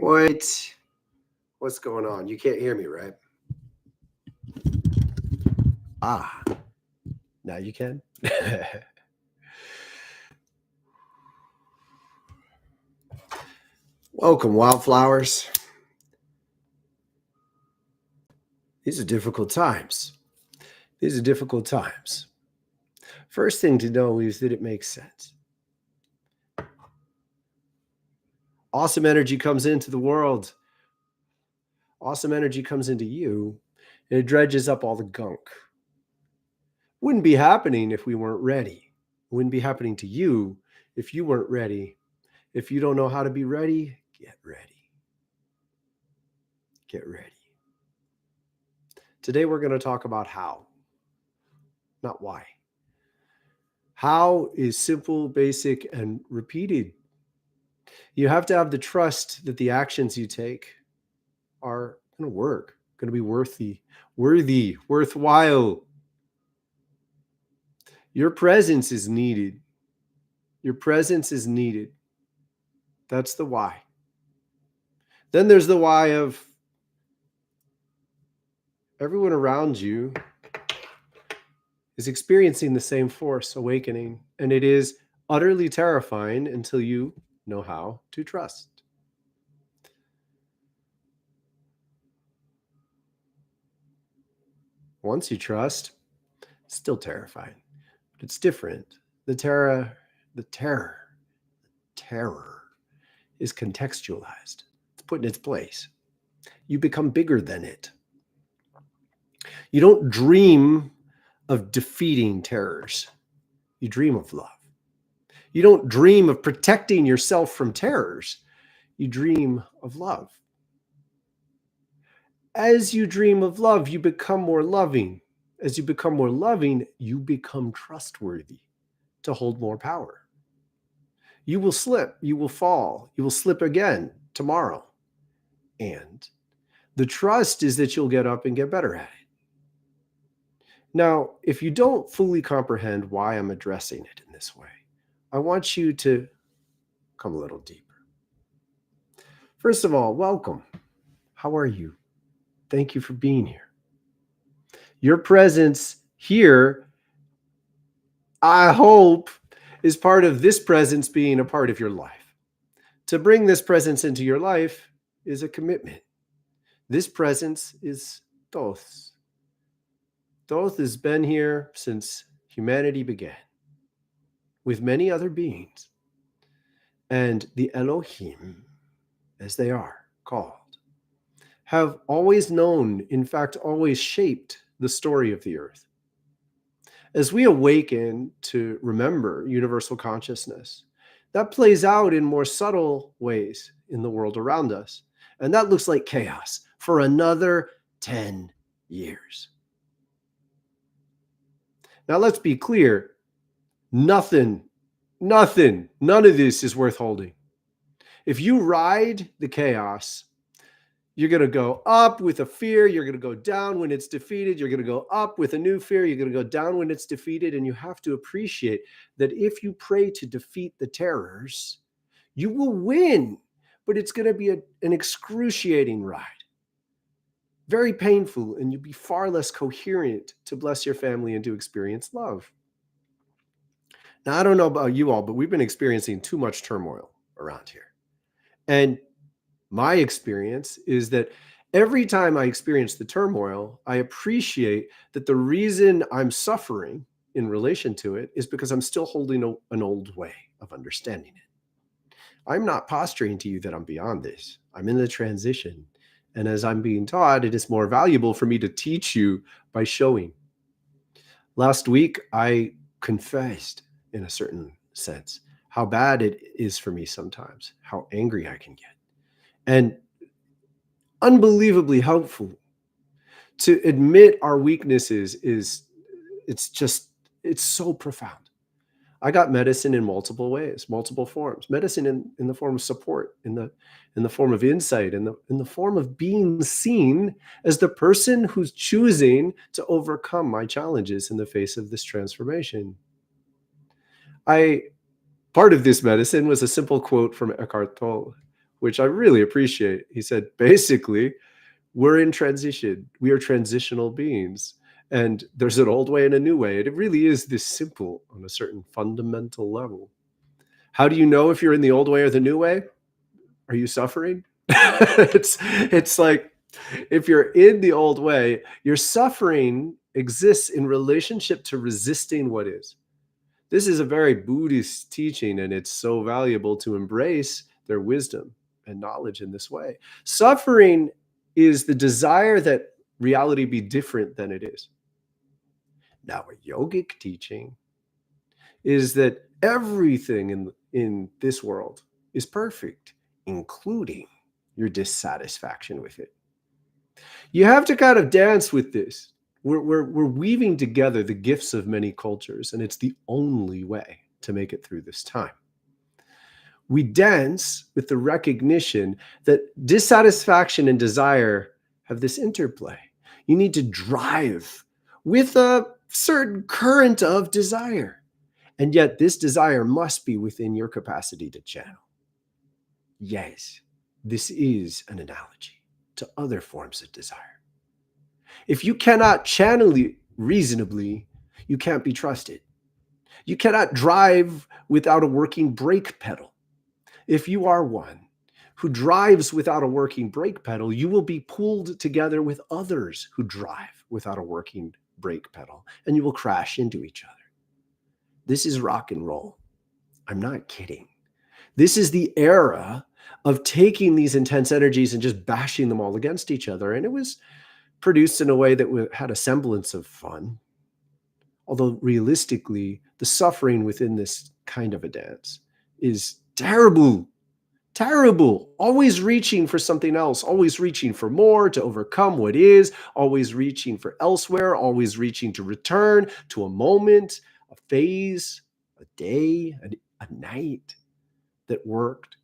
What's going on? You can't hear me, right? Now you can. Welcome, wildflowers. These are difficult times. First thing to know is that it makes sense. Awesome energy comes into the world. Awesome energy comes into you, and it dredges up all the gunk. Wouldn't be happening if we weren't ready. Wouldn't be happening to you if you weren't ready. If you don't know how to be ready, get ready. Get ready. Today we're going to talk about how, not why. How is simple, basic, and repeated. You have to have the trust that the actions you take are going to work, going to be worthy, worthwhile. Your presence is needed. Your presence is needed. That's the why. Then there's the why of everyone around you is experiencing the same force awakening, and it is utterly terrifying until you know how to trust. Once you trust, it's still terrifying, but it's different. The terror is contextualized. It's put in its place. You become bigger than it. You don't dream of defeating terrors. You dream of love. You don't dream of protecting yourself from terrors. You dream of love. As you dream of love, you become more loving. As you become more loving, you become trustworthy to hold more power. You will slip, you will fall, you will slip again tomorrow. And the trust is that you'll get up and get better at it. Now, if you don't fully comprehend why I'm addressing it in this way, I want you to come a little deeper. First of all, welcome. How are you? Thank you for being here. Your presence here, I hope, is part of this presence being a part of your life. To bring this presence into your life is a commitment. This presence is Thoth. Thoth has been here since humanity began, with many other beings. And the Elohim, as they are called, have always known, in fact, always shaped the story of the earth. As we awaken to remember universal consciousness, that plays out in more subtle ways in the world around us. And that looks like chaos for another 10 years. Now, let's be clear. None of this is worth holding. If you ride the chaos, you're going to go up with a fear. You're going to go down when it's defeated. You're going to go up with a new fear. You're going to go down when it's defeated. And you have to appreciate that if you pray to defeat the terrors, you will win. But it's going to be an excruciating ride. Very painful. And you'll be far less coherent to bless your family and to experience love. Now, I don't know about you all, but we've been experiencing too much turmoil around here. And my experience is that every time I experience the turmoil, I appreciate that the reason I'm suffering in relation to it is because I'm still holding an old way of understanding it. I'm not posturing to you that I'm beyond this. I'm in the transition. And as I'm being taught, it is more valuable for me to teach you by showing. Last week, I confessed, in a certain sense, how bad it is for me sometimes, how angry I can get. And unbelievably helpful to admit our weaknesses it's so profound. I got medicine in multiple ways, multiple forms. Medicine in the form of support, in the form of insight, in the form of being seen as the person who's choosing to overcome my challenges in the face of this transformation. Part of this medicine was a simple quote from Eckhart Tolle, which I really appreciate. He said, basically, we're in transition. We are transitional beings. And there's an old way and a new way. And it really is this simple on a certain fundamental level. How do you know if you're in the old way or the new way? Are you suffering? It's like, if you're in the old way, your suffering exists in relationship to resisting what is. This is a very Buddhist teaching, and it's so valuable to embrace their wisdom and knowledge in this way. Suffering is the desire that reality be different than it is. Now, a yogic teaching is that everything in this world is perfect, including your dissatisfaction with it. You have to kind of dance with this. We're weaving together the gifts of many cultures, and it's the only way to make it through this time. We dance with the recognition that dissatisfaction and desire have this interplay. You need to drive with a certain current of desire, and yet this desire must be within your capacity to channel. Yes, this is an analogy to other forms of desire. If you cannot channel it reasonably, you can't be trusted. You cannot drive without a working brake pedal. If you are one who drives without a working brake pedal, you will be pulled together with others who drive without a working brake pedal, and you will crash into each other. This is rock and roll. I'm not kidding. This is the era of taking these intense energies and just bashing them all against each other. And it was produced in a way that had a semblance of fun. Although realistically, the suffering within this kind of a dance is terrible, terrible. Always reaching for something else, always reaching for more to overcome what is, always reaching for elsewhere, always reaching to return to a moment, a phase, a day, a night that worked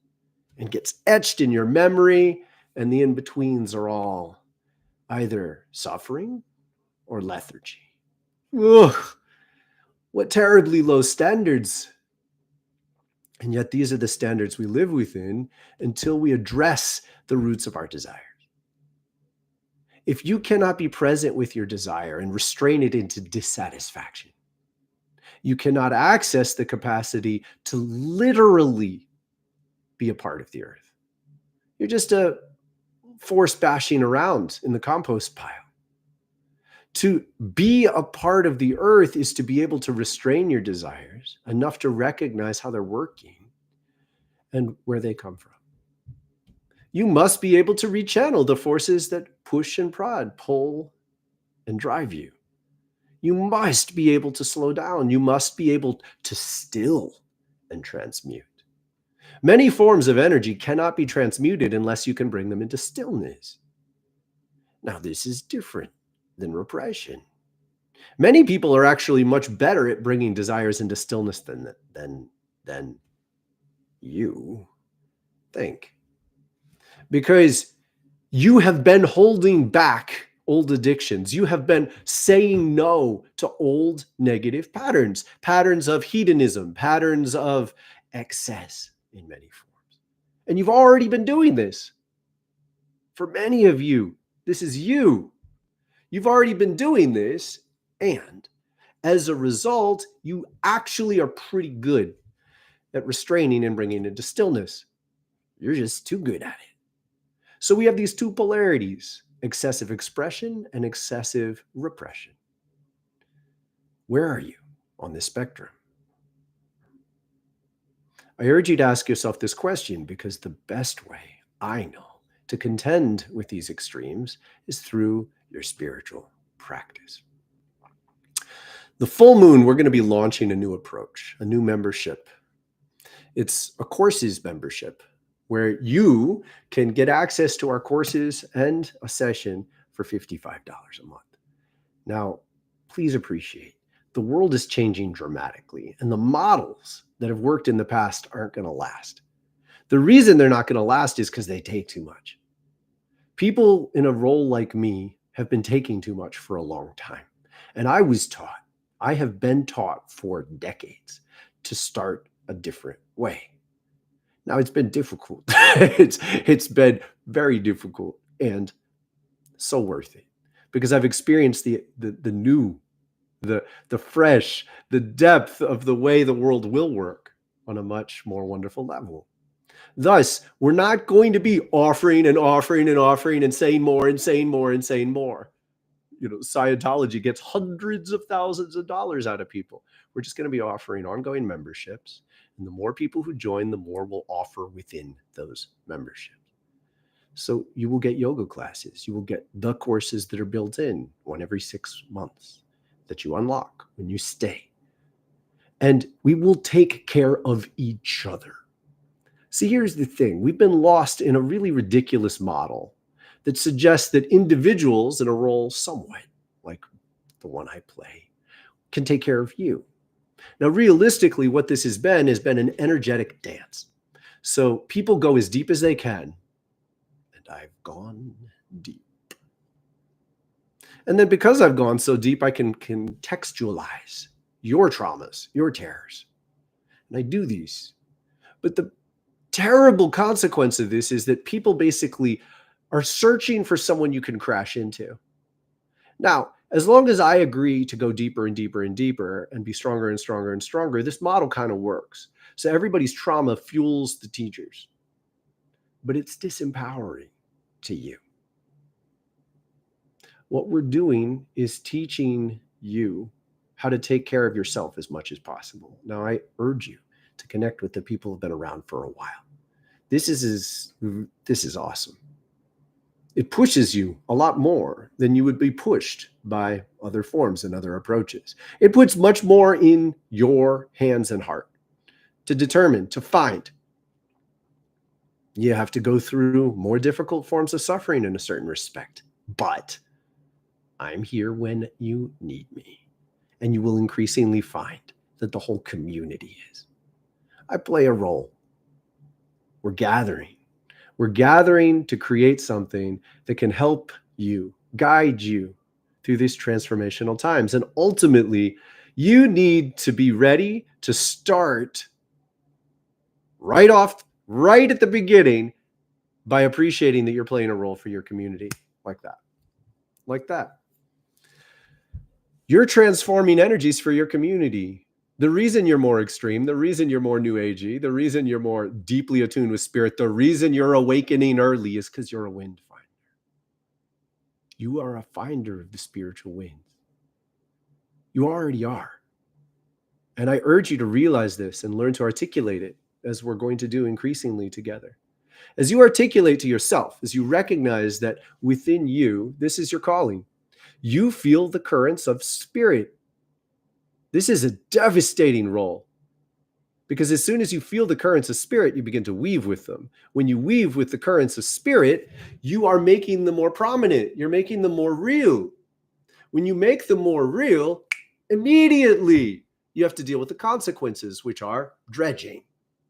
and gets etched in your memory. And the in-betweens are all either suffering or lethargy. Ugh, what terribly low standards. And yet these are the standards we live within until we address the roots of our desires. If you cannot be present with your desire and restrain it into dissatisfaction, you cannot access the capacity to literally be a part of the earth. You're just a force bashing around in the compost pile. To be a part of the earth is to be able to restrain your desires enough to recognize how they're working and where they come from. You must be able to rechannel the forces that push and prod, pull and drive you. You must be able to slow down. You must be able to still and transmute. Many forms of energy cannot be transmuted unless you can bring them into stillness. Now, this is different than repression. Many people are actually much better at bringing desires into stillness than you think. Because you have been holding back old addictions. You have been saying no to old negative patterns, patterns of hedonism, patterns of excess in many forms. And you've already been doing this. For many of you, this is you. You've already been doing this, and as a result, you actually are pretty good at restraining and bringing into stillness. You're just too good at it. So we have these two polarities, excessive expression and excessive repression. Where are you on this spectrum? I urge you to ask yourself this question, because the best way I know to contend with these extremes is through your spiritual practice. The full moon, we're going to be launching a new approach, a new membership. It's a courses membership where you can get access to our courses and a session for $55 a month. Now, please appreciate, the world is changing dramatically, and the models that have worked in the past aren't going to last. The reason they're not going to last is because they take too much. People in a role like me have been taking too much for a long time. And I have been taught for decades to start a different way. Now, it's been difficult. It's been very difficult and so worth it because I've experienced the new, the fresh, the depth of the way the world will work on a much more wonderful level. Thus, we're not going to be offering and offering and offering and saying more and saying more and saying more. Scientology gets hundreds of thousands of dollars out of people. We're just going to be offering ongoing memberships. And the more people who join, the more we'll offer within those memberships. So you will get yoga classes. You will get the courses that are built in one every 6 months that you unlock when you stay. And we will take care of each other. See, here's the thing. We've been lost in a really ridiculous model that suggests that individuals in a role somewhat like the one I play can take care of you. Now, realistically, what this has been an energetic dance. So people go as deep as they can, and I've gone deep. And then because I've gone so deep, I can contextualize your traumas, your terrors. And I do these. But the terrible consequence of this is that people basically are searching for someone you can crash into. Now, as long as I agree to go deeper and deeper and deeper and be stronger and stronger and stronger, this model kind of works. So everybody's trauma fuels the teachers, but it's disempowering to you. What we're doing is teaching you how to take care of yourself as much as possible. Now, I urge you to connect with the people who've been around for a while. This is awesome. It pushes you a lot more than you would be pushed by other forms and other approaches. It puts much more in your hands and heart to determine, to find. You have to go through more difficult forms of suffering in a certain respect, but I'm here when you need me, and you will increasingly find that the whole community is. I play a role. We're gathering. We're gathering to create something that can help you, guide you through these transformational times. And ultimately, you need to be ready to start right at the beginning by appreciating that you're playing a role for your community like that. Like that. You're transforming energies for your community. The reason you're more extreme, the reason you're more new agey, the reason you're more deeply attuned with spirit, the reason you're awakening early is because you're a wind finder. You are a finder of the spiritual winds. You already are. And I urge you to realize this and learn to articulate it as we're going to do increasingly together. As you articulate to yourself, as you recognize that within you, this is your calling, you feel the currents of spirit. This is a devastating role because as soon as you feel the currents of spirit, you begin to weave with them. When you weave with the currents of spirit, you are making them more prominent. You're making them more real. When you make them more real, immediately you have to deal with the consequences, which are dredging.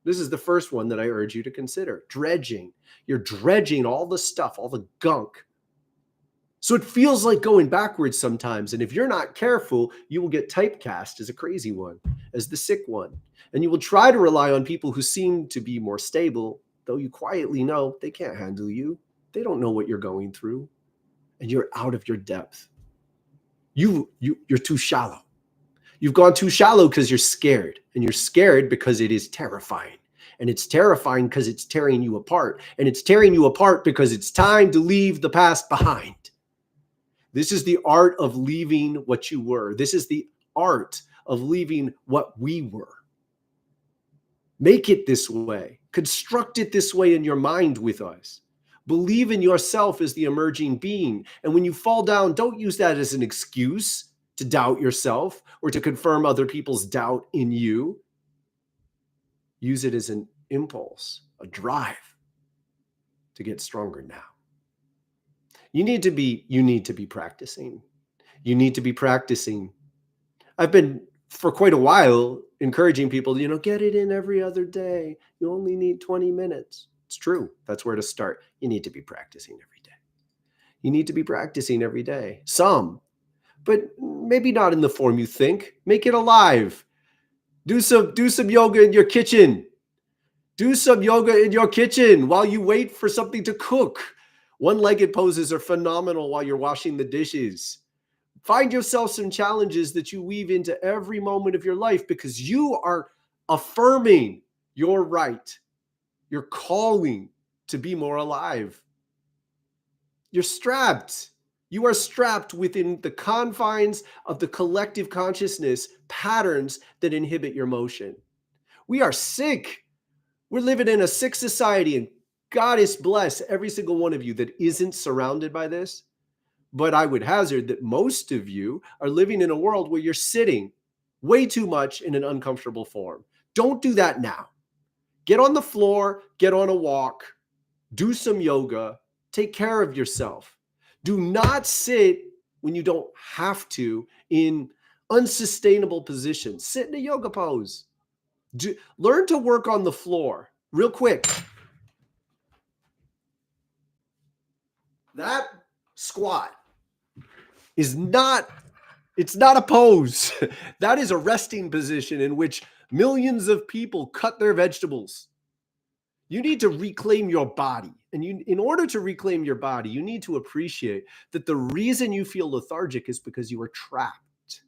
This is the first one that I urge you to consider. Dredging. You're dredging all the stuff, all the gunk. So it feels like going backwards sometimes. And if you're not careful, you will get typecast as a crazy one, as the sick one. And you will try to rely on people who seem to be more stable, though you quietly know they can't handle you. They don't know what you're going through. And you're out of your depth. You're too shallow. You've gone too shallow because you're scared. And you're scared because it is terrifying. And it's terrifying because it's tearing you apart. And it's tearing you apart because it's time to leave the past behind. This is the art of leaving what you were. This is the art of leaving what we were. Make it this way. Construct it this way in your mind with us. Believe in yourself as the emerging being. And when you fall down, don't use that as an excuse to doubt yourself or to confirm other people's doubt in you. Use it as an impulse, a drive to get stronger now. You need to be practicing. You need to be practicing. I've been for quite a while encouraging people, get it in every other day. You only need 20 minutes. It's true. That's where to start. You need to be practicing every day. You need to be practicing every day. Some, but maybe not in the form you think. Make it alive. Do some yoga in your kitchen. Do some yoga in your kitchen while you wait for something to cook. One-legged poses are phenomenal while you're washing the dishes. Find yourself some challenges that you weave into every moment of your life because you are affirming your right, your calling to be more alive. You're strapped. You are strapped within the confines of the collective consciousness patterns that inhibit your motion. We are sick. We're living in a sick society, and Goddess bless every single one of you that isn't surrounded by this. But I would hazard that most of you are living in a world where you're sitting way too much in an uncomfortable form. Don't do that now. Get on the floor, get on a walk, do some yoga, take care of yourself. Do not sit when you don't have to in unsustainable positions. Sit in a yoga pose. Learn to work on the floor real quick. That squat is not, it's not a pose. That is a resting position in which millions of people cut their vegetables. You need to reclaim your body. And in order to reclaim your body, you need to appreciate that the reason you feel lethargic is because you are trapped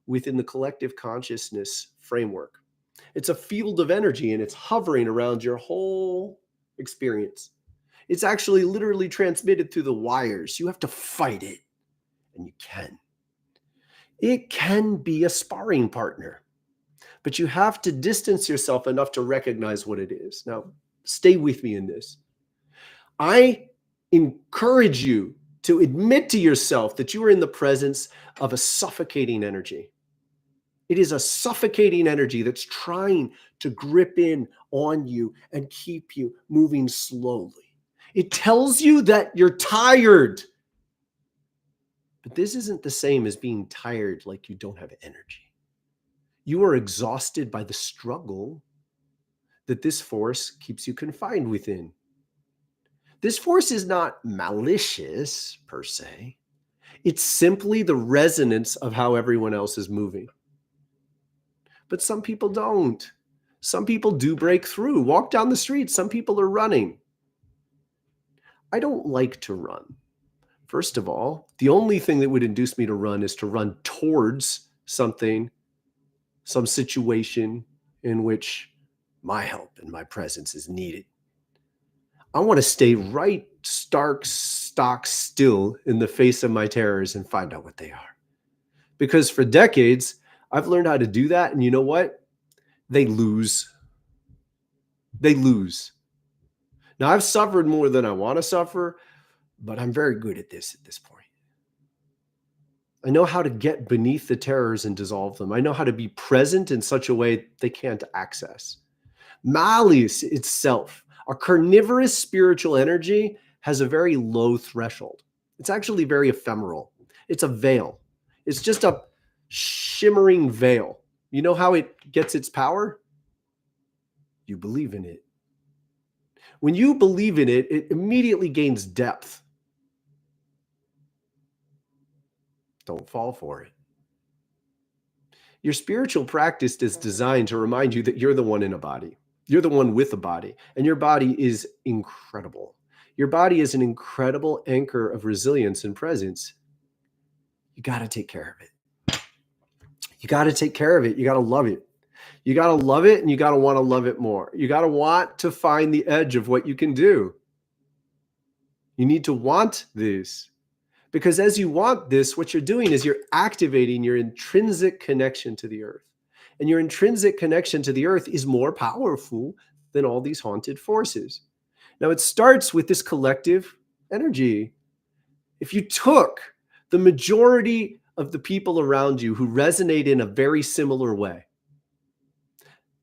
within the collective consciousness framework. It's a field of energy and it's hovering around your whole experience. It's actually literally transmitted through the wires. You have to fight it, and you can. It can be a sparring partner, but you have to distance yourself enough to recognize what it is. Now, stay with me in this. I encourage you to admit to yourself that you are in the presence of a suffocating energy. It is a suffocating energy that's trying to grip in on you and keep you moving slowly. It tells you that you're tired. But this isn't the same as being tired like you don't have energy. You are exhausted by the struggle that this force keeps you confined within. This force is not malicious per se. It's simply the resonance of how everyone else is moving. But some people don't. Some people do break through, walk down the street. Some people are running. I don't like to run. First of all, the only thing that would induce me to run is to run towards something, some situation in which my help and my presence is needed. I want to stay right stock still in the face of my terrors and find out what they are. Because for decades, I've learned how to do that. And you know what? They lose. They lose. Now, I've suffered more than I want to suffer, but I'm very good at this point. I know how to get beneath the terrors and dissolve them. I know how to be present in such a way they can't access. Malice itself, our carnivorous spiritual energy, has a very low threshold. It's actually very ephemeral. It's a veil. It's just a shimmering veil. You know how it gets its power? You believe in it. When you believe in it, it immediately gains depth. Don't fall for it. Your spiritual practice is designed to remind you that you're the one in a body. You're the one with a body, and your body is incredible. Your body is an incredible anchor of resilience and presence. You got to take care of it. You got to take care of it. You got to love it. You got to love it, and you got to want to love it more. You got to want to find the edge of what you can do. You need to want this. Because as you want this, what you're doing is you're activating your intrinsic connection to the earth. And your intrinsic connection to the earth is more powerful than all these haunted forces. Now, it starts with this collective energy. If you took the majority of the people around you who resonate in a very similar way,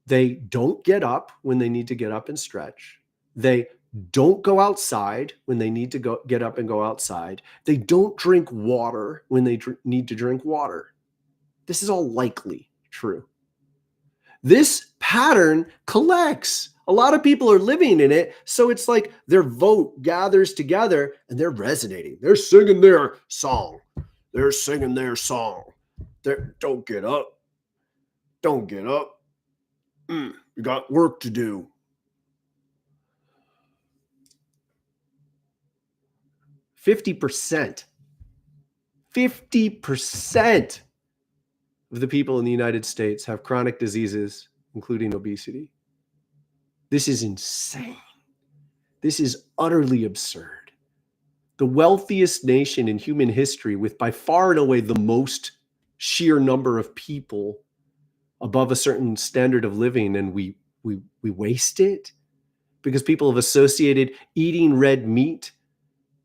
they don't get up when they need to get up and stretch. They don't go outside when they need to get up and go outside. They don't drink water when they need to drink water. This is all likely true. This pattern collects. A lot of people are living in it, so it's like their vote gathers together and they're resonating. They're singing their song. They're singing their song. Don't get up. Don't get up. We got work to do. 50% of the people in the United States have chronic diseases, including obesity. This is insane. This is utterly absurd. The wealthiest nation in human history, with by far and away the most sheer number of people above a certain standard of living, and we waste it because people have associated eating red meat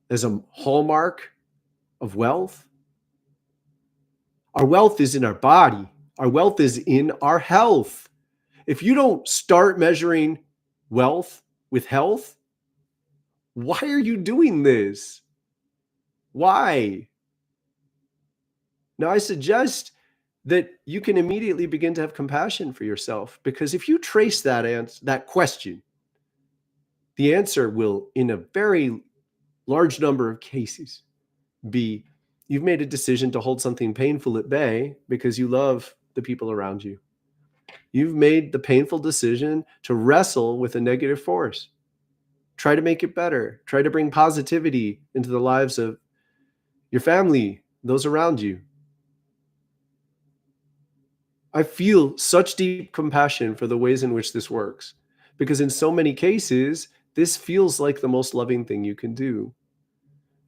as a hallmark of wealth. Our wealth is in our body. Our wealth is in our health. If you don't start measuring wealth with health, why are you doing this? Why? Now, I suggest that you can immediately begin to have compassion for yourself, because if you trace that question, the answer will, in a very large number of cases, be you've made a decision to hold something painful at bay because you love the people around you. You've made the painful decision to wrestle with a negative force. Try to make it better. Try to bring positivity into the lives of your family, those around you. I feel such deep compassion for the ways in which this works, because in so many cases, this feels like the most loving thing you can do.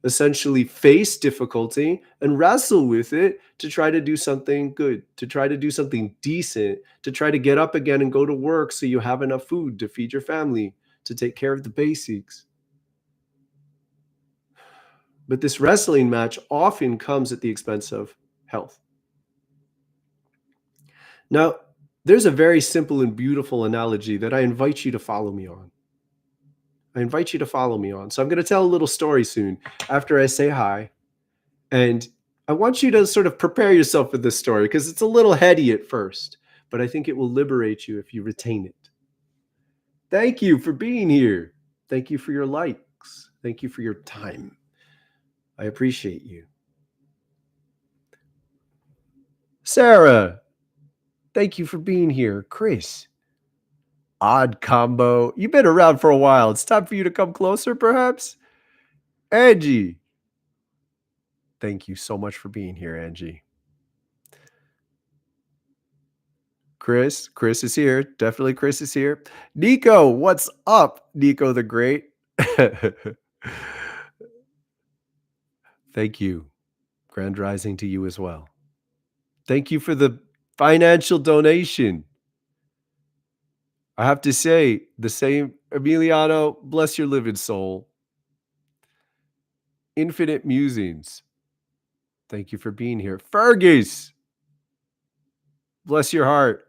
Essentially face difficulty and wrestle with it to try to do something good, to try to do something decent, to try to get up again and go to work so you have enough food to feed your family, to take care of the basics. But this wrestling match often comes at the expense of health. Now, there's a very simple and beautiful analogy that I invite you to follow me on. So I'm going to tell a little story soon after I say hi. And I want you to sort of prepare yourself for this story, because it's a little heady at first, but I think it will liberate you if you retain it. Thank you for being here. Thank you for your likes. Thank you for your time. I appreciate you. Sarah, thank you for being here. Chris, odd combo. You've been around for a while. It's time for you to come closer, perhaps. Angie, thank you so much for being here, Angie. Chris is here. Definitely Chris is here. Nico, what's up? Nico the Great. Thank you. Grand rising to you as well. Thank you for the financial donation. I have to say the same. Emiliano, bless your living soul. Infinite Musings, thank you for being here. Fergus, bless your heart.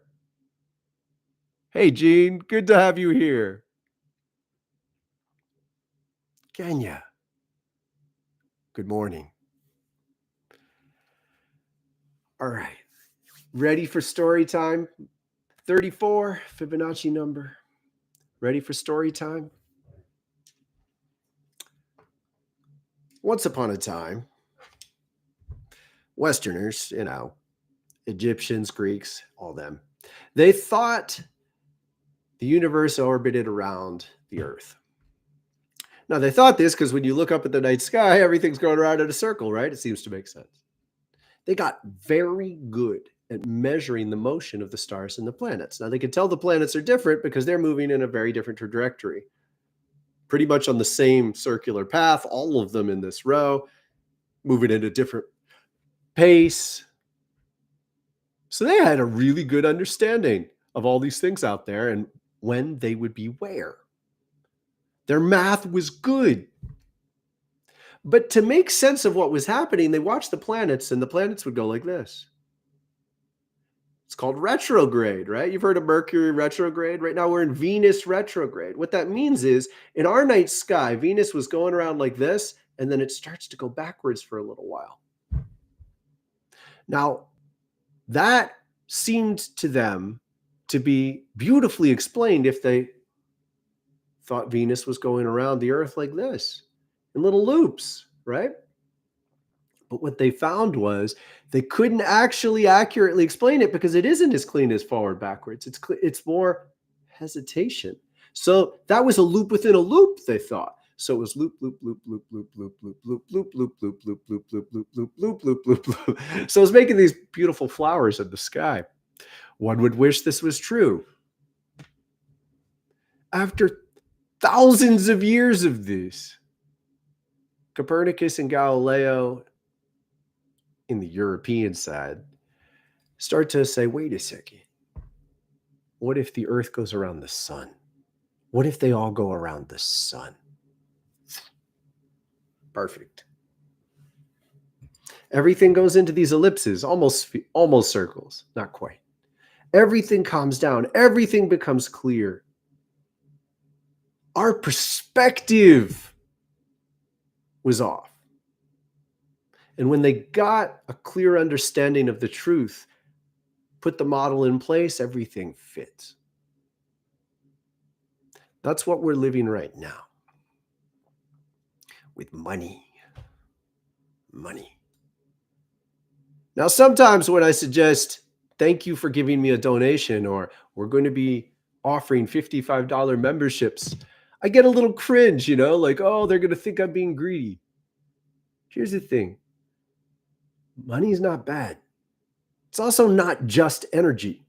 Hey, Gene, good to have you here. Kenya, good morning. All right, ready for story time? 34, Fibonacci number. Ready for story time? Once upon a time, Westerners, Egyptians, Greeks, all them, they thought the universe orbited around the Earth. Now, they thought this because when you look up at the night sky, everything's going around in a circle, right? It seems to make sense. They got very good at measuring the motion of the stars and the planets. Now, they could tell the planets are different because they're moving in a very different trajectory, pretty much on the same circular path, all of them in this row, moving at a different pace. So they had a really good understanding of all these things out there and when they would be where. Their math was good. But to make sense of what was happening, they watched the planets, and the planets would go like this. It's called retrograde, right? You've heard of Mercury retrograde. Right now we're in Venus retrograde. What that means is in our night sky, Venus was going around like this, and then it starts to go backwards for a little while. Now, that seemed to them to be beautifully explained if they thought Venus was going around the Earth like this, in little loops, right? But what they found was they couldn't actually accurately explain it because it isn't as clean as forward backwards. It's more hesitation. So that was a loop within a loop, they thought. So it was loop, loop, loop, loop, loop, loop, loop, loop, loop, loop, loop, loop, loop, loop, loop, loop, loop, loop, loop, loop. So it was making these beautiful flowers in the sky. One would wish this was true. After thousands of years of this, Copernicus and Galileo in the European side start to say, wait a second. What if the Earth goes around the sun? What if they all go around the sun? Perfect. Everything goes into these ellipses, almost circles, not quite. Everything calms down. Everything becomes clear. Our perspective was off. And when they got a clear understanding of the truth, put the model in place, everything fits. That's what we're living right now. With money. Money. Now, sometimes when I suggest, thank you for giving me a donation, or we're going to be offering $55 memberships, I get a little cringe, like, oh, they're going to think I'm being greedy. Here's the thing. Money is not bad. It's also not just energy.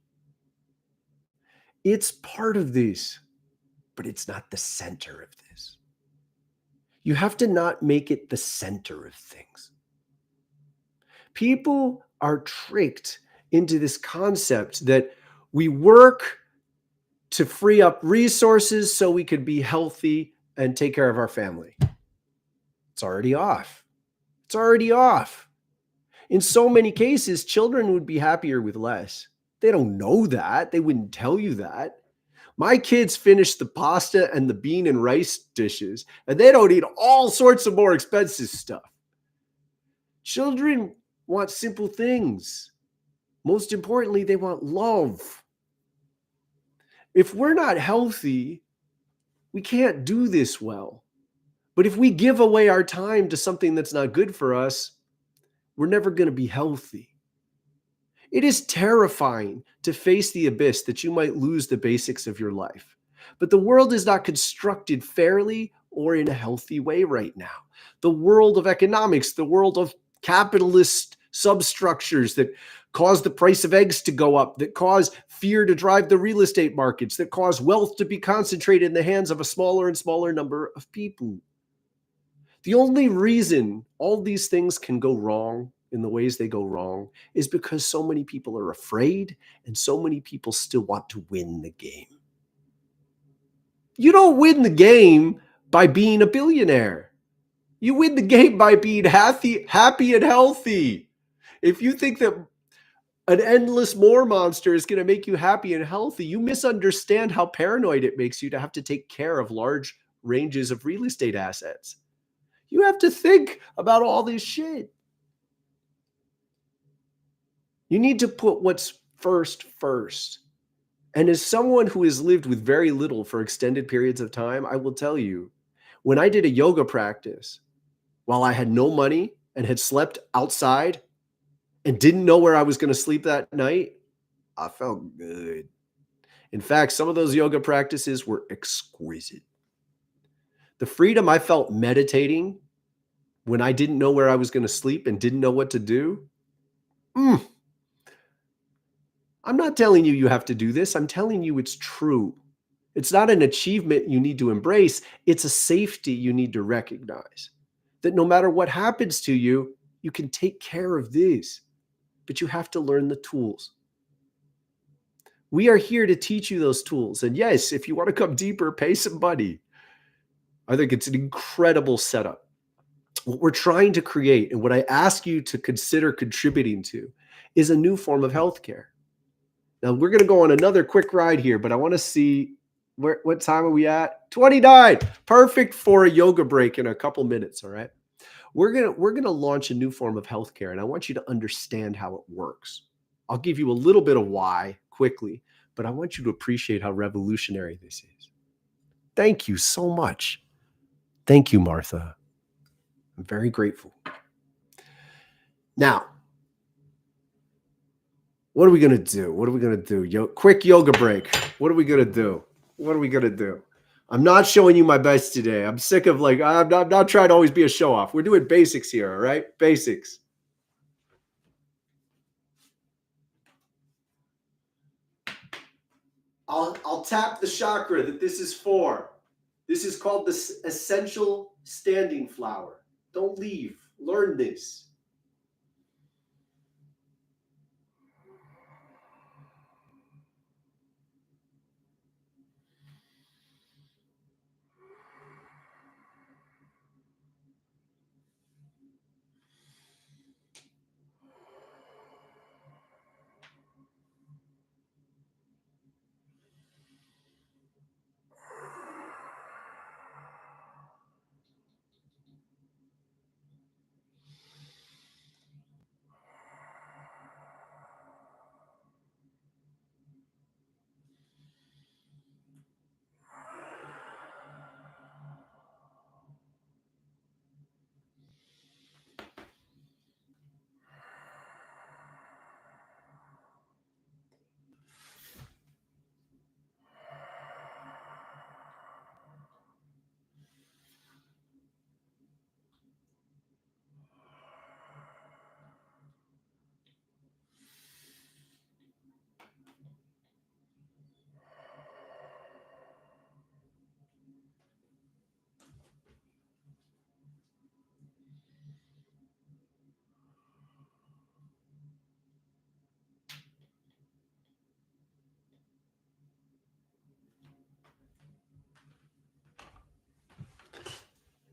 It's part of this, but it's not the center of this. You have to not make it the center of things. People are tricked into this concept that we work to free up resources so we could be healthy and take care of our family. It's already off. It's already off. In so many cases, children would be happier with less. They don't know that. They wouldn't tell you that. My kids finish the pasta and the bean and rice dishes, and they don't eat all sorts of more expensive stuff. Children want simple things. Most importantly, they want love. If we're not healthy, we can't do this well. But if we give away our time to something that's not good for us, we're never going to be healthy. It is terrifying to face the abyss that you might lose the basics of your life. But the world is not constructed fairly or in a healthy way right now. The world of economics, the world of capitalist substructures that cause the price of eggs to go up, that cause fear to drive the real estate markets, that cause wealth to be concentrated in the hands of a smaller and smaller number of people. The only reason all these things can go wrong in the ways they go wrong is because so many people are afraid and so many people still want to win the game. You don't win the game by being a billionaire. You win the game by being happy and healthy. If you think that an endless more monster is going to make you happy and healthy, you misunderstand how paranoid it makes you to have to take care of large ranges of real estate assets. You have to think about all this shit. You need to put what's first. And as someone who has lived with very little for extended periods of time, I will tell you, when I did a yoga practice, while I had no money and had slept outside and didn't know where I was going to sleep that night, I felt good. In fact, some of those yoga practices were exquisite. The freedom I felt meditating when I didn't know where I was going to sleep and didn't know what to do. I'm not telling you have to do this. I'm telling you it's true. It's not an achievement you need to embrace. It's a safety you need to recognize. That no matter what happens to you, you can take care of this. But you have to learn the tools. We are here to teach you those tools. And yes, if you want to come deeper, pay some money. I think it's an incredible setup. What we're trying to create and what I ask you to consider contributing to is a new form of healthcare. Now, we're going to go on another quick ride here, but I want to see what time are we at? 29. Perfect for a yoga break in a couple minutes, all right? We're going to launch a new form of healthcare, and I want you to understand how it works. I'll give you a little bit of why quickly, but I want you to appreciate how revolutionary this is. Thank you so much. Thank you, Martha. I'm very grateful. Now, what are we going to do? Quick yoga break. What are we going to do? What are we going to do? I'm not showing you my best today. I'm sick of I'm not trying to always be a show off. We're doing basics here, all right? Basics. I'll tap the chakra that this is for. This is called the essential standing flower. Don't leave. Learn this.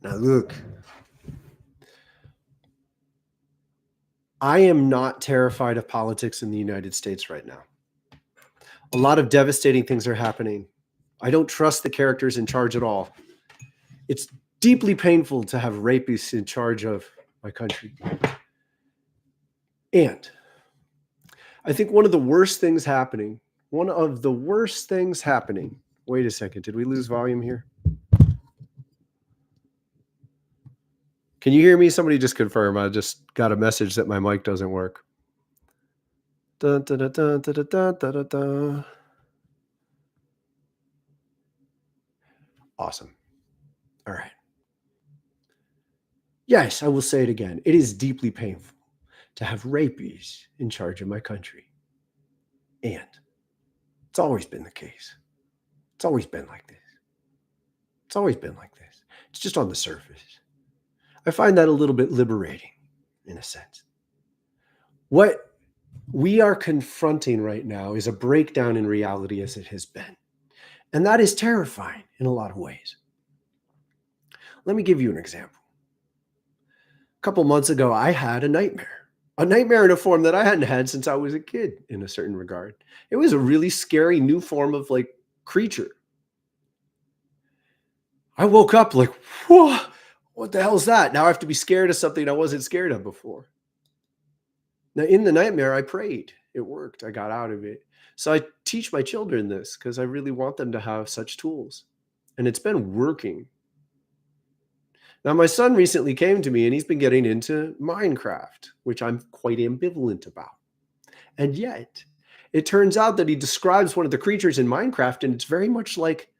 Now, look, I am not terrified of politics in the United States right now. A lot of devastating things are happening. I don't trust the characters in charge at all. It's deeply painful to have rapists in charge of my country. And I think one of the worst things happening, wait a second, did we lose volume here? Can you hear me? Somebody just confirm. I just got a message that my mic doesn't work. Dun, dun, dun, dun, dun, dun, dun, dun, dun. Awesome. All right. Yes, I will say it again. It is deeply painful to have rapists in charge of my country. And it's always been the case. It's always been like this. It's always been like this. It's just on the surface. I find that a little bit liberating in a sense. What we are confronting right now is a breakdown in reality as it has been. And that is terrifying in a lot of ways. Let me give you an example. A couple months ago, I had a nightmare in a form that I hadn't had since I was a kid in a certain regard. It was a really scary new form of creature. I woke up like, whoa, what the hell is that? Now I have to be scared of something I wasn't scared of before. Now in the nightmare, I prayed. It worked. I got out of it. So I teach my children this because I really want them to have such tools. And it's been working. Now, my son recently came to me and he's been getting into Minecraft, which I'm quite ambivalent about. And yet, it turns out that he describes one of the creatures in Minecraft, and it's very much like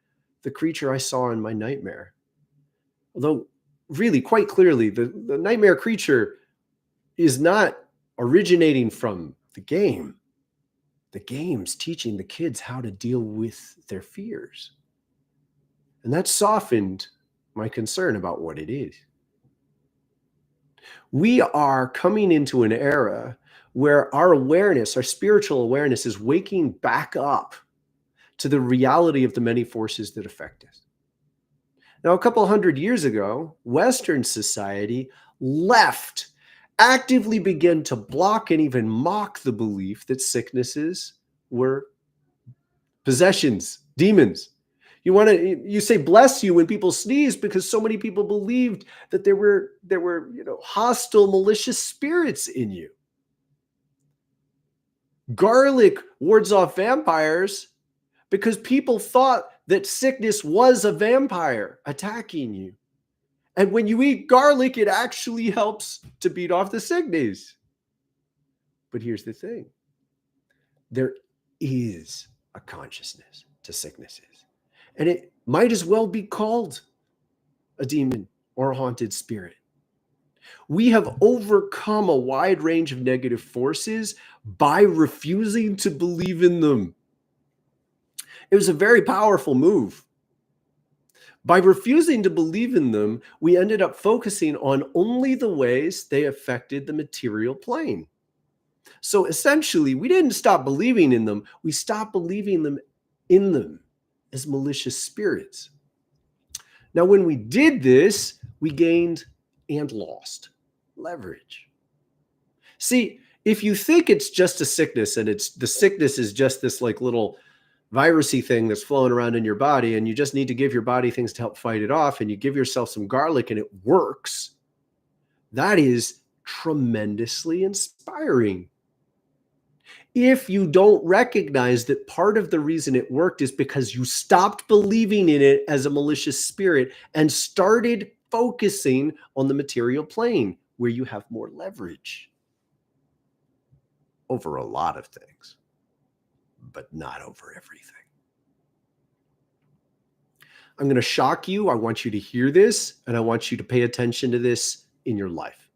the creature I saw in my nightmare. Although, really, quite clearly, the nightmare creature is not originating from the game. The game's teaching the kids how to deal with their fears. And that softened my concern about what it is. We are coming into an era where our awareness, our spiritual awareness, is waking back up to the reality of the many forces that affect us. Now, a couple hundred years ago, Western society actively began to block and even mock the belief that sicknesses were possessions, demons. You say bless you when people sneeze because so many people believed that there were hostile, malicious spirits in you. Garlic wards off vampires because people thought that sickness was a vampire attacking you. And when you eat garlic, it actually helps to beat off the sickness. But here's the thing. There is a consciousness to sicknesses. And it might as well be called a demon or a haunted spirit. We have overcome a wide range of negative forces by refusing to believe in them. It was a very powerful move. By refusing to believe in them, we ended up focusing on only the ways they affected the material plane. So essentially, we didn't stop believing in them, we stopped believing in them as malicious spirits. Now, when we did this, we gained and lost leverage. See, if you think it's just a sickness and the sickness is just this like little virusy thing that's flowing around in your body, and you just need to give your body things to help fight it off, and you give yourself some garlic and it works, that is tremendously inspiring. If you don't recognize that part of the reason it worked is because you stopped believing in it as a malicious spirit and started focusing on the material plane where you have more leverage over a lot of things, but not over everything. I'm going to shock you. I want you to hear this, and I want you to pay attention to this in your life.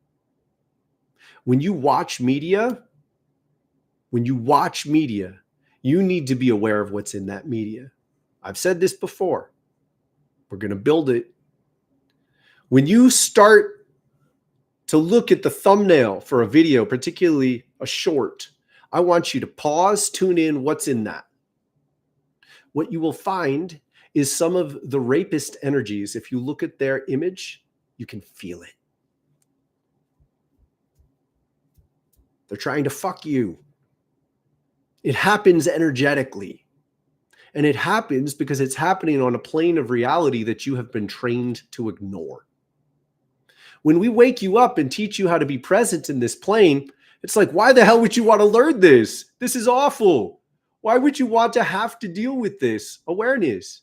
When you watch media, you need to be aware of what's in that media. I've said this before. We're going to build it. When you start to look at the thumbnail for a video, particularly a short, I want you to pause, tune in, what's in that. What you will find is some of the rapist energies. If you look at their image, you can feel it. They're trying to fuck you. It happens energetically. And it happens because it's happening on a plane of reality that you have been trained to ignore. When we wake you up and teach you how to be present in this plane, it's like, why the hell would you want to learn this? This is awful. Why would you want to have to deal with this awareness?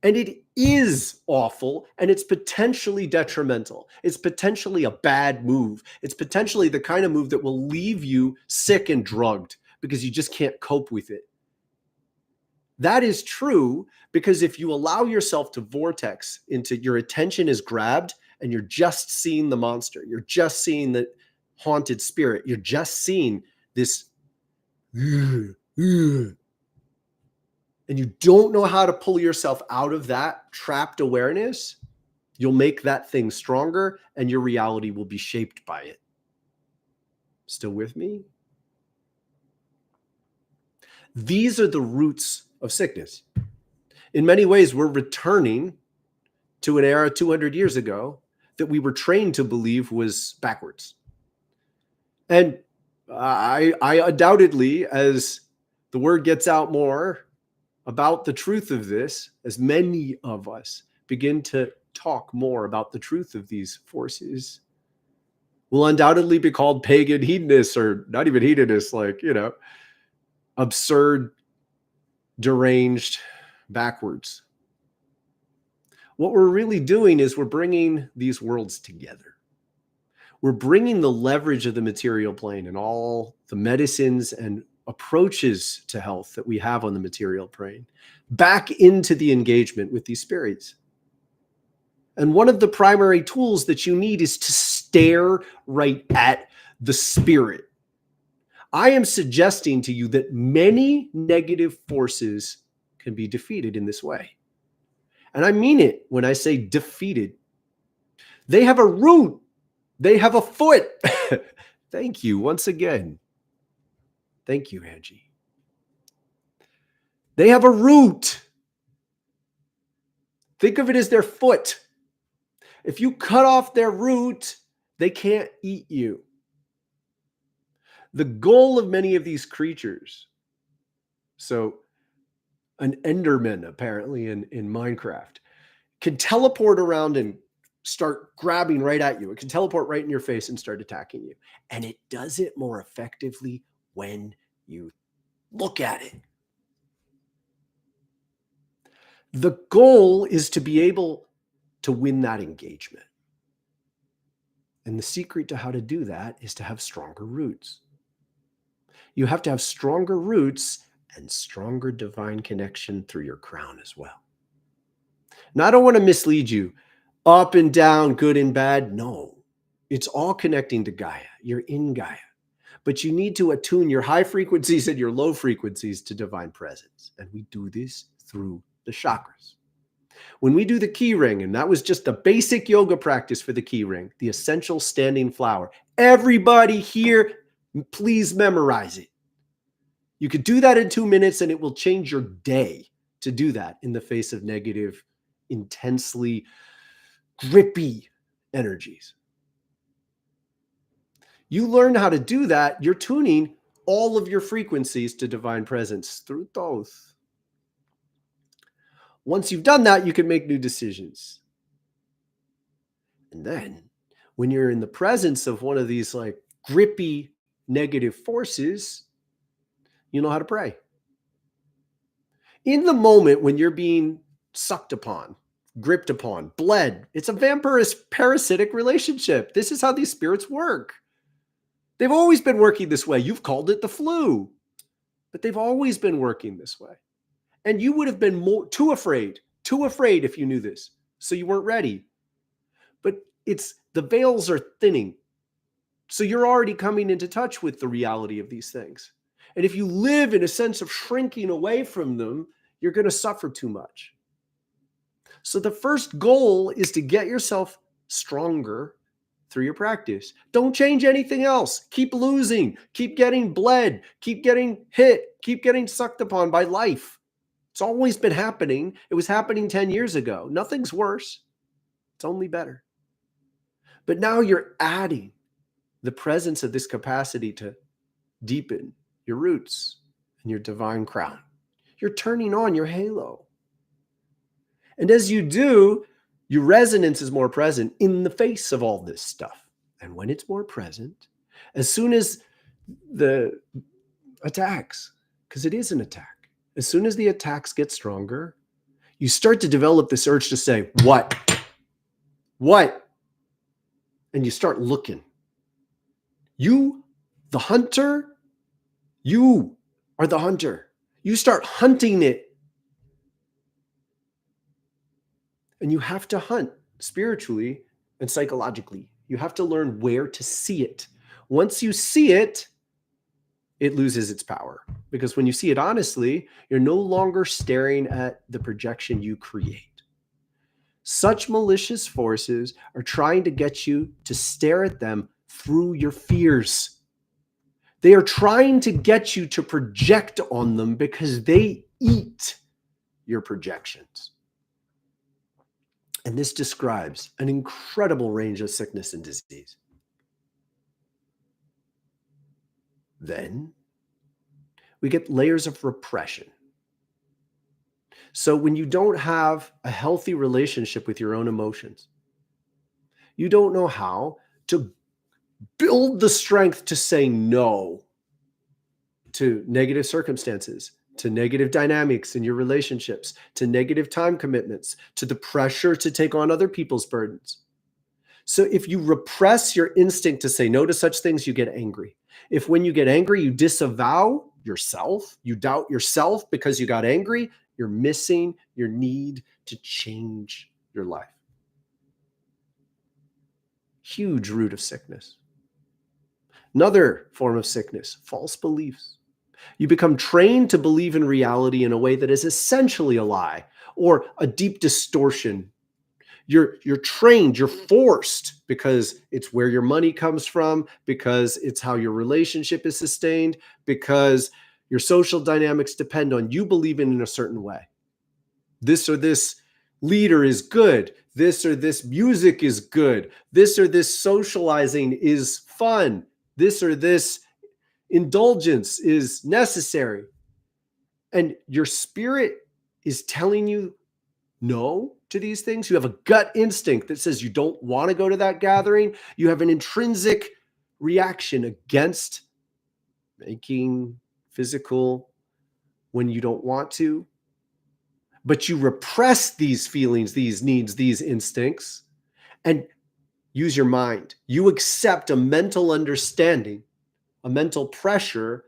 And it is awful, and it's potentially detrimental. It's potentially a bad move. It's potentially the kind of move that will leave you sick and drugged because you just can't cope with it. That is true because if you allow yourself to vortex into your attention is grabbed and you're just seeing the monster, you're just seeing the haunted spirit, you're just seeing this and you don't know how to pull yourself out of that trapped awareness, you'll make that thing stronger and your reality will be shaped by it. Still with me? These are the roots of sickness. In many ways, we're returning to an era 200 years ago that we were trained to believe was backwards. And I undoubtedly, as the word gets out more about the truth of this, as many of us begin to talk more about the truth of these forces, will undoubtedly be called pagan hedonists, or not even hedonists, like, absurd, deranged, backwards. What we're really doing is we're bringing these worlds together. We're bringing the leverage of the material plane and all the medicines and approaches to health that we have on the material plane back into the engagement with these spirits. And one of the primary tools that you need is to stare right at the spirit. I am suggesting to you that many negative forces can be defeated in this way. And I mean it when I say defeated. They have a root. They have a foot. Thank you once again. Thank you, Angie. They have a root. Think of it as their foot. If you cut off their root, they can't eat you. The goal of many of these creatures, so an Enderman apparently in Minecraft, can teleport around and start grabbing right at you. It can teleport right in your face and start attacking you. And it does it more effectively when you look at it. The goal is to be able to win that engagement. And the secret to how to do that is to have stronger roots. You have to have stronger roots and stronger divine connection through your crown as well. Now, I don't want to mislead you. Up and down, good and bad. No, it's all connecting to Gaia. You're in Gaia. But you need to attune your high frequencies and your low frequencies to divine presence. And we do this through the chakras. When we do the key ring, and that was just a basic yoga practice for the key ring, the essential standing flower. Everybody here, please memorize it. You could do that in 2 minutes and it will change your day to do that in the face of negative, intensely grippy energies. You learn how to do that, you're tuning all of your frequencies to divine presence through Thoth. Once you've done that, you can make new decisions. And then when you're in the presence of one of these like grippy negative forces, you know how to pray. In the moment when you're being sucked upon, gripped upon, bled, it's a vampirous parasitic relationship. This is how these spirits work. They've always been working this way. You've called it the flu, but they've always been working this way. And you would have been too afraid if you knew this. So you weren't ready. But the veils are thinning. So you're already coming into touch with the reality of these things. And if you live in a sense of shrinking away from them, you're going to suffer too much. So the first goal is to get yourself stronger through your practice. Don't change anything else. Keep losing, keep getting bled, keep getting hit, keep getting sucked upon by life. It's always been happening. It was happening 10 years ago. Nothing's worse. It's only better. But now you're adding the presence of this capacity to deepen your roots and your divine crown. You're turning on your halo. And as you do, your resonance is more present in the face of all this stuff. And when it's more present, as soon as the attacks, because it is an attack, as soon as the attacks get stronger, you start to develop this urge to say, what? What? And you start looking. You, the hunter, you are the hunter. You start hunting it. And you have to hunt spiritually and psychologically. You have to learn where to see it. Once you see it, it loses its power. Because when you see it honestly, you're no longer staring at the projection you create. Such malicious forces are trying to get you to stare at them through your fears. They are trying to get you to project on them because they eat your projections. And this describes an incredible range of sickness and disease. Then we get layers of repression. So when you don't have a healthy relationship with your own emotions, you don't know how to build the strength to say no to negative circumstances, to negative dynamics in your relationships, to negative time commitments, to the pressure to take on other people's burdens. So if you repress your instinct to say no to such things, you get angry. If when you get angry, you disavow yourself, you doubt yourself because you got angry, you're missing your need to change your life. Huge root of sickness. Another form of sickness, false beliefs. You become trained to believe in reality in a way that is essentially a lie or a deep distortion. You're trained, you're forced because it's where your money comes from, because it's how your relationship is sustained, because your social dynamics depend on you believing in a certain way. This or this leader is good. This or this music is good. This or this socializing is fun. This or this indulgence is necessary. And your spirit is telling you no to these things. You have a gut instinct that says you don't want to go to that gathering. You have an intrinsic reaction against making physical when you don't want to. But you repress these feelings, these needs, these instincts, and use your mind. You accept a mental understanding, a mental pressure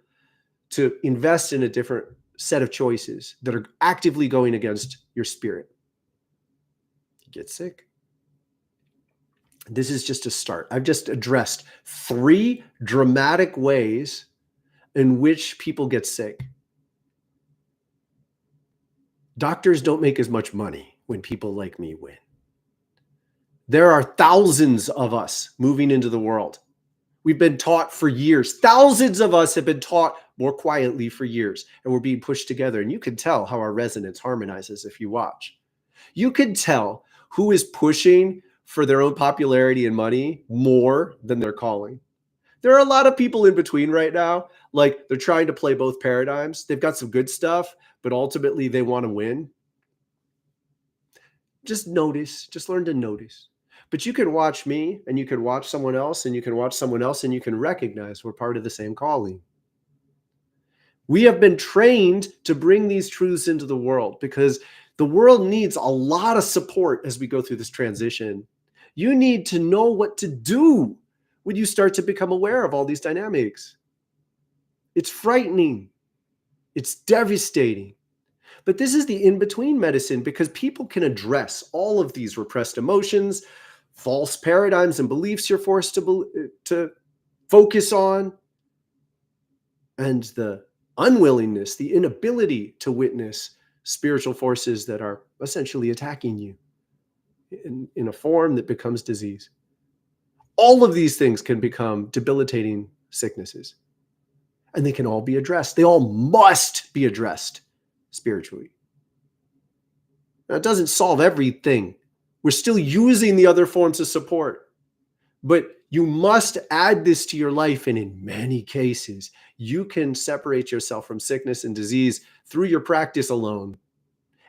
to invest in a different set of choices that are actively going against your spirit, you get sick. This is just a start. I've just addressed 3 dramatic ways in which people get sick. Doctors don't make as much money when people like me win. There are thousands of us moving into the world. We've been taught for years. Thousands of us have been taught more quietly for years, and we're being pushed together. And you can tell how our resonance harmonizes if you watch. You can tell who is pushing for their own popularity and money more than their calling. There are a lot of people in between right now. Like, they're trying to play both paradigms. They've got some good stuff, but ultimately they want to win. Just notice, just learn to notice. But you can watch me, and you can watch someone else, and you can watch someone else, and you can recognize we're part of the same calling. We have been trained to bring these truths into the world because the world needs a lot of support as we go through this transition. You need to know what to do when you start to become aware of all these dynamics. It's frightening. It's devastating. But this is the in-between medicine because people can address all of these repressed emotions, false paradigms and beliefs you're forced to focus on, and the unwillingness, the inability to witness spiritual forces that are essentially attacking you in a form that becomes disease. All of these things can become debilitating sicknesses, and they can all be addressed. They all must be addressed spiritually. Now, it doesn't solve everything. We're still using the other forms of support, but you must add this to your life. And in many cases, you can separate yourself from sickness and disease through your practice alone.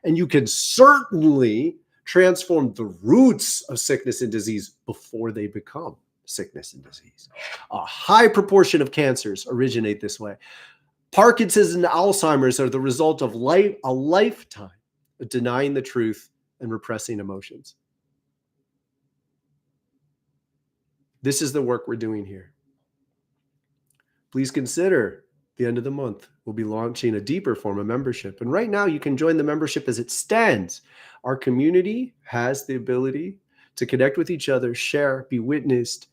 And you can certainly transform the roots of sickness and disease before they become sickness and disease. A high proportion of cancers originate this way. Parkinson's and Alzheimer's are the result of a lifetime of denying the truth and repressing emotions. This is the work we're doing here. Please consider the end of the month. We'll be launching a deeper form of membership. And right now you can join the membership as it stands. Our community has the ability to connect with each other, share, be witnessed,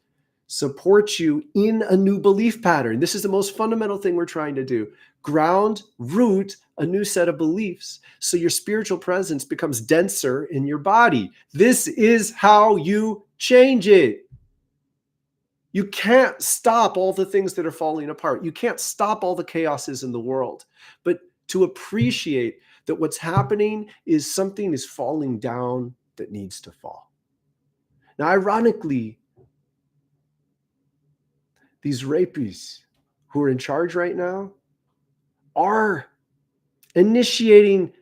support you in a new belief pattern. This is the most fundamental thing we're trying to do. Ground, root a new set of beliefs so your spiritual presence becomes denser in your body. This is how you change it. You can't stop all the things that are falling apart. You can't stop all the chaoses in the world. But to appreciate that what's happening is something is falling down that needs to fall. Now, ironically, these rapists who are in charge right now are initiating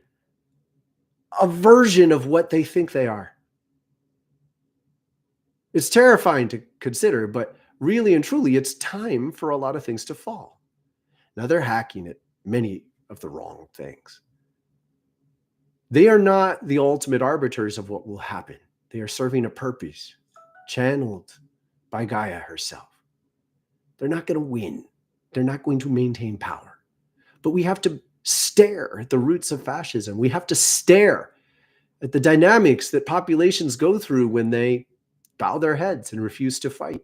a version of what they think they are. It's terrifying to consider, but really and truly, it's time for a lot of things to fall. Now, they're hacking at many of the wrong things. They are not the ultimate arbiters of what will happen. They are serving a purpose channeled by Kaiya herself. They're not going to win. They're not going to maintain power. But we have to stare at the roots of fascism. We have to stare at the dynamics that populations go through when they bow their heads and refuse to fight.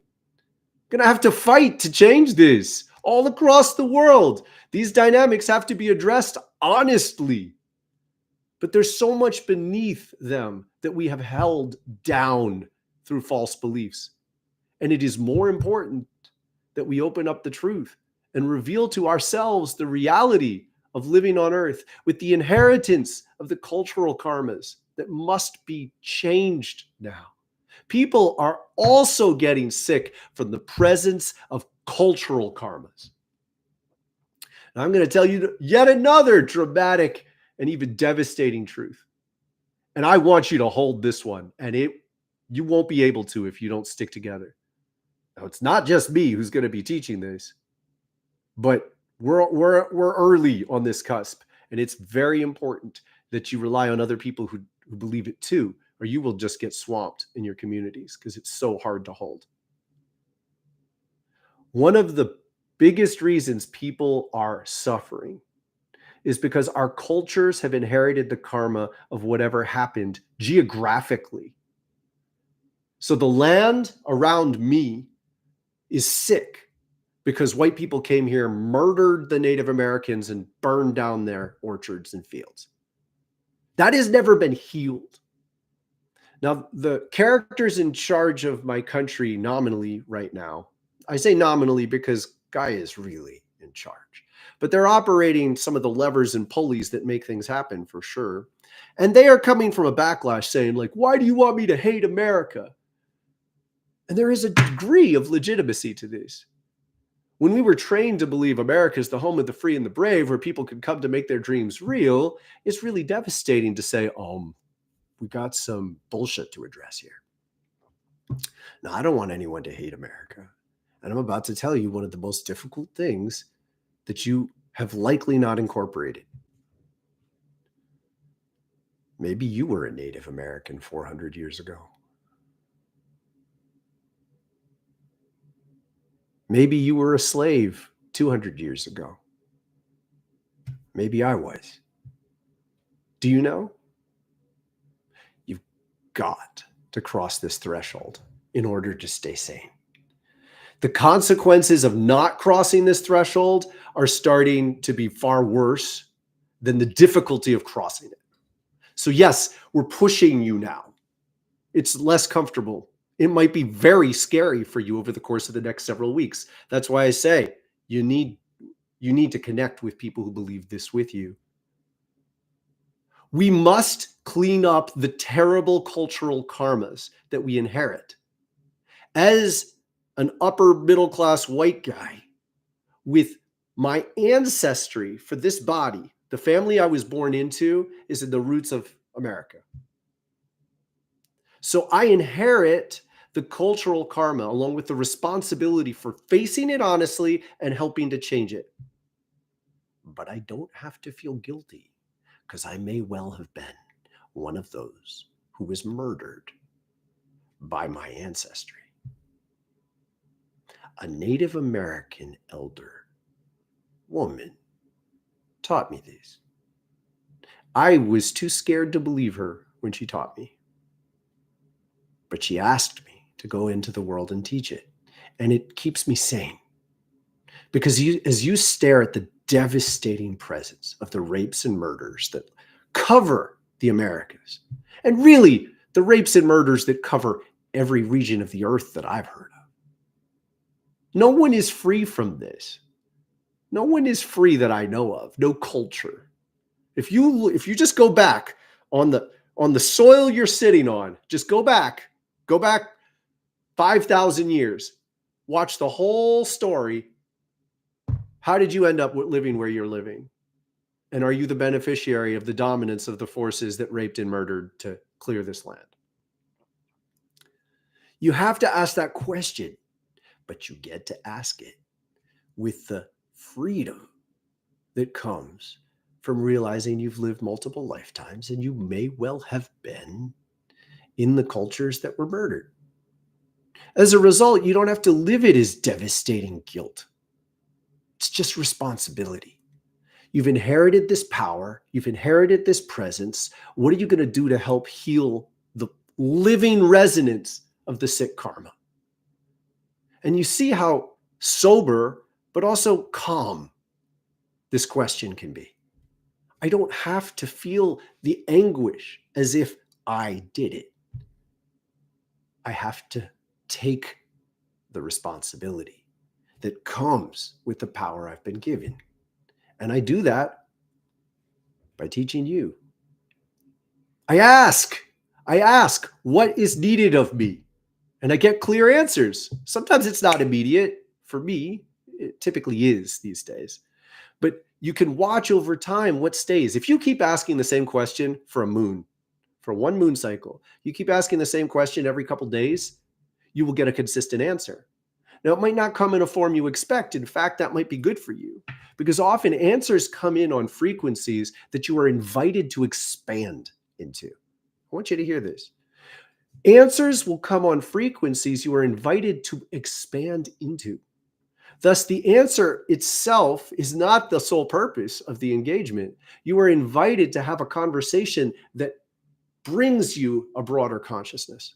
We're going to have to fight to change this all across the world. These dynamics have to be addressed honestly. But there's so much beneath them that we have held down through false beliefs. And it is more important that we open up the truth and reveal to ourselves the reality of living on earth with the inheritance of the cultural karmas that must be changed now. People are also getting sick from the presence of cultural karmas. And I'm going to tell you yet another dramatic and even devastating truth. And I want you to hold this one, and you won't be able to if you don't stick together. Now, it's not just me who's going to be teaching this, but we're early on this cusp, and it's very important that you rely on other people who believe it too, or you will just get swamped in your communities because it's so hard to hold. One of the biggest reasons people are suffering is because our cultures have inherited the karma of whatever happened geographically. So the land around me is sick because white people came here, murdered the Native Americans, and burned down their orchards and fields. That has never been healed. Now, the characters in charge of my country nominally right now, I say nominally because Kaiya is really in charge, but they're operating some of the levers and pulleys that make things happen for sure. And they are coming from a backlash saying, like, why do you want me to hate America? And there is a degree of legitimacy to this. When we were trained to believe America is the home of the free and the brave, where people can come to make their dreams real, it's really devastating to say, we got some bullshit to address here. Now, I don't want anyone to hate America. And I'm about to tell you one of the most difficult things that you have likely not incorporated. Maybe you were a Native American 400 years ago. Maybe you were a slave 200 years ago. Maybe I was. Do you know? You've got to cross this threshold in order to stay sane. The consequences of not crossing this threshold are starting to be far worse than the difficulty of crossing it. So yes, we're pushing you now. It's less comfortable. It might be very scary for you over the course of the next several weeks. That's why I say you need to connect with people who believe this with you. We must clean up the terrible cultural karmas that we inherit. As an upper middle class white guy with my ancestry for this body, the family I was born into is in the roots of America. So I inherit the cultural karma along with the responsibility for facing it honestly and helping to change it. But I don't have to feel guilty because I may well have been one of those who was murdered by my ancestry. A Native American elder woman taught me these. I was too scared to believe her when she taught me. But she asked me to go into the world and teach it. And it keeps me sane. Because as you stare at the devastating presence of the rapes and murders that cover the Americas, and really the rapes and murders that cover every region of the earth that I've heard of, no one is free from this. No one is free that I know of. No culture. If you just go back on the soil you're sitting on, just go back 5,000 years, watch the whole story. How did you end up living where you're living? And are you the beneficiary of the dominance of the forces that raped and murdered to clear this land? You have to ask that question, but you get to ask it with the freedom that comes from realizing you've lived multiple lifetimes and you may well have been in the cultures that were murdered. As a result, you don't have to live it as devastating guilt. It's just responsibility. You've inherited this power. You've inherited this presence. What are you going to do to help heal the living resonance of the sick karma? And you see how sober, but also calm this question can be. I don't have to feel the anguish as if I did it. I have to take the responsibility that comes with the power I've been given. And I do that by teaching you. I ask, what is needed of me? And I get clear answers. Sometimes it's not immediate. For me, it typically is these days. But you can watch over time what stays. If you keep asking the same question for a moon, for one moon cycle, you keep asking the same question every couple days, you will get a consistent answer. Now, it might not come in a form you expect. In fact, that might be good for you because often answers come in on frequencies that you are invited to expand into. I want you to hear this. Answers will come on frequencies you are invited to expand into. Thus, the answer itself is not the sole purpose of the engagement. You are invited to have a conversation that brings you a broader consciousness.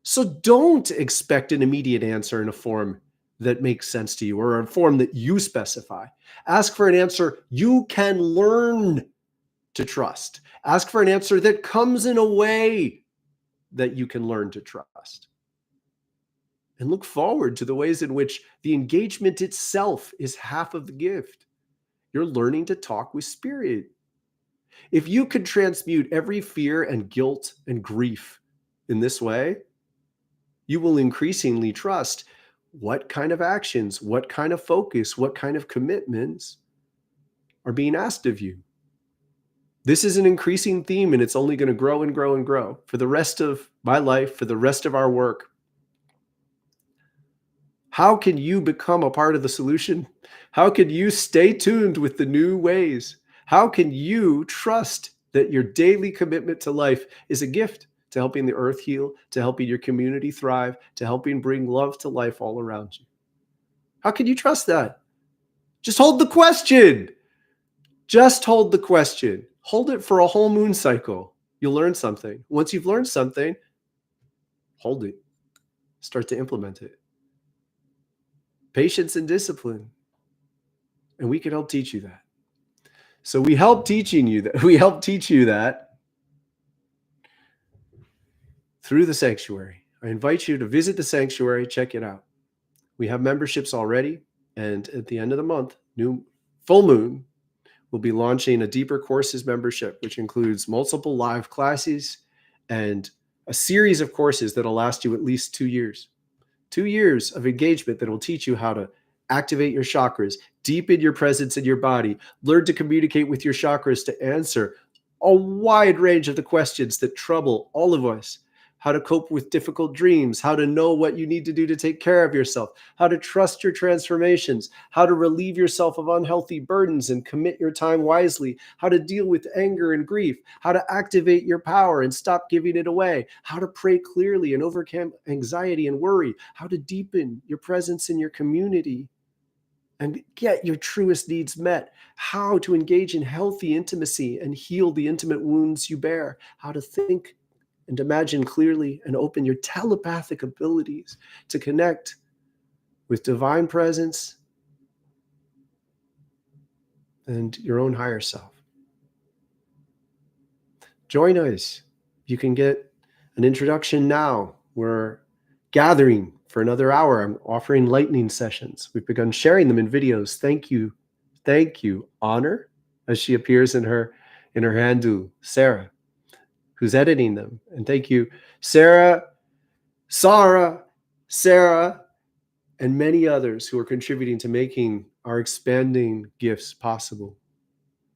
So don't expect an immediate answer in a form that makes sense to you or a form that you specify. Ask for an answer you can learn to trust. Ask for an answer that comes in a way that you can learn to trust. And look forward to the ways in which the engagement itself is half of the gift. You're learning to talk with spirit. If you could transmute every fear and guilt and grief in this way, you will increasingly trust what kind of actions, what kind of focus, what kind of commitments are being asked of you. This is an increasing theme, and it's only going to grow and grow and grow for the rest of my life, for the rest of our work. How can you become a part of the solution? How can you stay tuned with the new ways? How can you trust that your daily commitment to life is a gift to helping the earth heal, to helping your community thrive, to helping bring love to life all around you? How can you trust that? Just hold the question. Just hold the question. Hold it for a whole moon cycle. You'll learn something. Once you've learned something, hold it. Start to implement it. Patience and discipline. And we can help teach you that. So we help teaching you that. We help teach you that through the sanctuary. I invite you to visit the sanctuary, check it out. We have memberships already, and at the end of the month, new full moon, we'll be launching a deeper courses membership, which includes multiple live classes and a series of courses that'll last you at least 2 years. 2 years of engagement that will teach you how to activate your chakras, deepen your presence in your body, learn to communicate with your chakras to answer a wide range of the questions that trouble all of us. How to cope with difficult dreams, how to know what you need to do to take care of yourself, how to trust your transformations, how to relieve yourself of unhealthy burdens and commit your time wisely, how to deal with anger and grief, how to activate your power and stop giving it away, how to pray clearly and overcome anxiety and worry, how to deepen your presence in your community and get your truest needs met, how to engage in healthy intimacy and heal the intimate wounds you bear, how to think and imagine clearly and open your telepathic abilities to connect with divine presence and your own higher self. Join us. You can get an introduction now. We're gathering for another hour. I'm offering lightning sessions. We've begun sharing them in videos. Thank you. Thank you, Honor, as she appears in her handle, Sarah, who's editing them. And thank you, Sarah, and many others who are contributing to making our expanding gifts possible.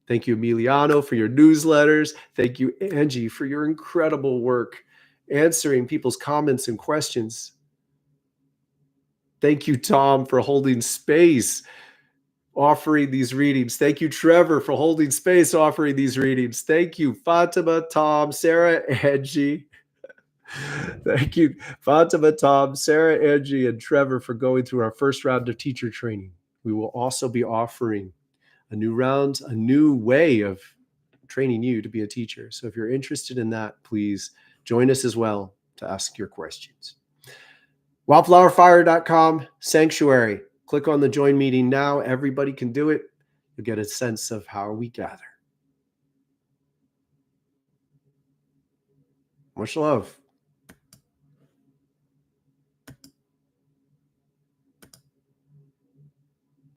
Thank you, Emiliano, for your newsletters. Thank you, Angie, for your incredible work answering people's comments and questions. Thank you, Tom, for holding space, offering these readings. Thank you, Trevor, for holding space, offering these readings. Thank you, Fatima, Tom, Sarah, Angie. Thank you, Fatima, Tom, Sarah, Angie, and Trevor for going through our first round of teacher training. We will also be offering a new round, a new way of training you to be a teacher. So if you're interested in that, please join us as well to ask your questions. Wildflowerfire.com, Sanctuary. Click on the join meeting now. Everybody can do it. You'll get a sense of how we gather. Much love.